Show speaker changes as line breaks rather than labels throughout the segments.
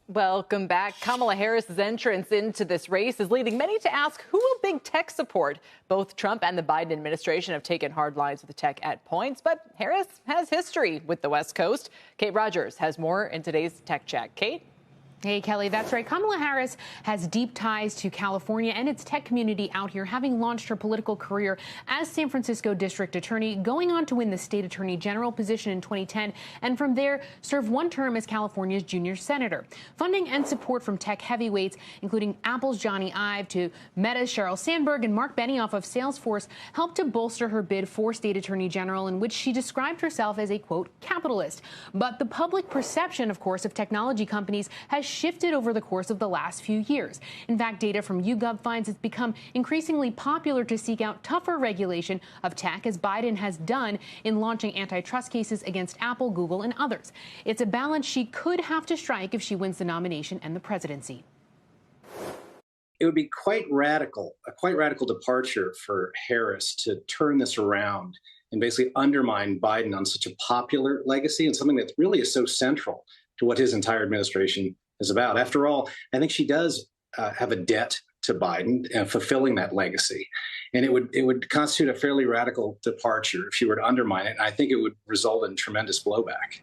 Welcome back. Kamala Harris's entrance into this race is leading many to ask, who will big tech support? Both Trump and the Biden administration have taken hard lines with the tech at points, but Harris has history with the West Coast. Kate Rogers has more in today's Tech Check. Kate?
Hey, Kelly, that's right. Kamala Harris has deep ties to California and its tech community out here, having launched her political career as San Francisco district attorney, going on to win the state attorney general position in 2010, and from there served one term as California's junior senator. Funding and support from tech heavyweights, including Apple's Johnny Ive to Meta's Sheryl Sandberg and Mark Benioff of Salesforce, helped to bolster her bid for state attorney general, in which she described herself as a, quote, capitalist. But the public perception, of course, of technology companies has shifted over the course of the last few years. In fact, data from YouGov finds it's become increasingly popular to seek out tougher regulation of tech, as Biden has done in launching antitrust cases against Apple, Google, and others. It's a balance she could have to strike if she wins the nomination and the presidency.
It would be a quite radical departure for Harris to turn this around and basically undermine Biden on such a popular legacy and something that really is so central to what his entire administration is about. After all, I think she does have a debt to Biden fulfilling that legacy. And it would constitute a fairly radical departure if she were to undermine it. And I think it would result in tremendous blowback.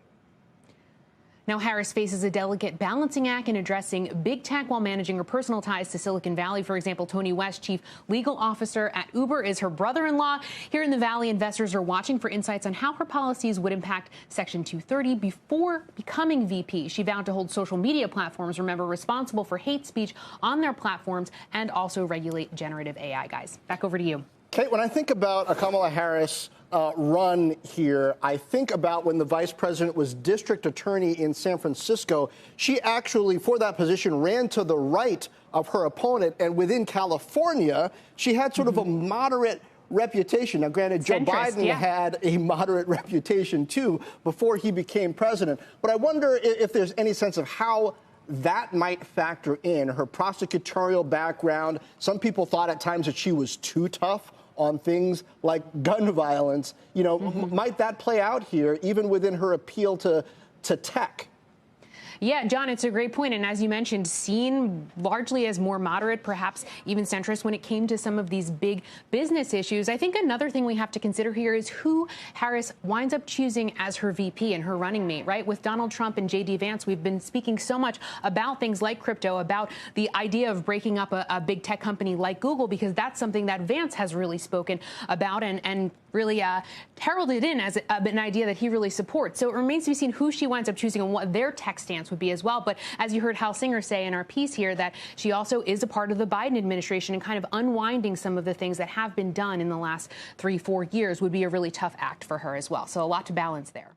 Now, Harris faces a delicate balancing act in addressing big tech while managing her personal ties to Silicon Valley. For example, Tony West, chief legal officer at Uber, is her brother-in-law. Here in the Valley, investors are watching for insights on how her policies would impact Section 230 before becoming VP. She vowed to hold social media platforms, remember, responsible for hate speech on their platforms and also regulate generative AI. Guys, back over to you.
Kate, when I think about a Kamala Harris run here, I think about when the vice president was district attorney in San Francisco. She actually, for that position, ran to the right of her opponent. And within California, she had sort of a moderate reputation. Now, granted, Joe Biden had a moderate reputation, too, before he became president. But I wonder if there's any sense of how that might factor in her prosecutorial background. Some people thought at times that she was too tough on things like gun violence. You know, might that play out here, even within her appeal to tech?
Yeah, John, it's a great point. And as you mentioned, seen largely as more moderate, perhaps even centrist when it came to some of these big business issues. I think another thing we have to consider here is who Harris winds up choosing as her VP and her running mate, right? With Donald Trump and J.D. Vance, we've been speaking so much about things like crypto, about the idea of breaking up a big tech company like Google, because that's something that Vance has really spoken about and really heralded in as an idea that he really supports. So it remains to be seen who she winds up choosing and what their tech stance would be as well. But as you heard Hal Singer say in our piece here, that she also is a part of the Biden administration, and kind of unwinding some of the things that have been done in the last 3-4 years would be a really tough act for her as well. So a lot to balance there.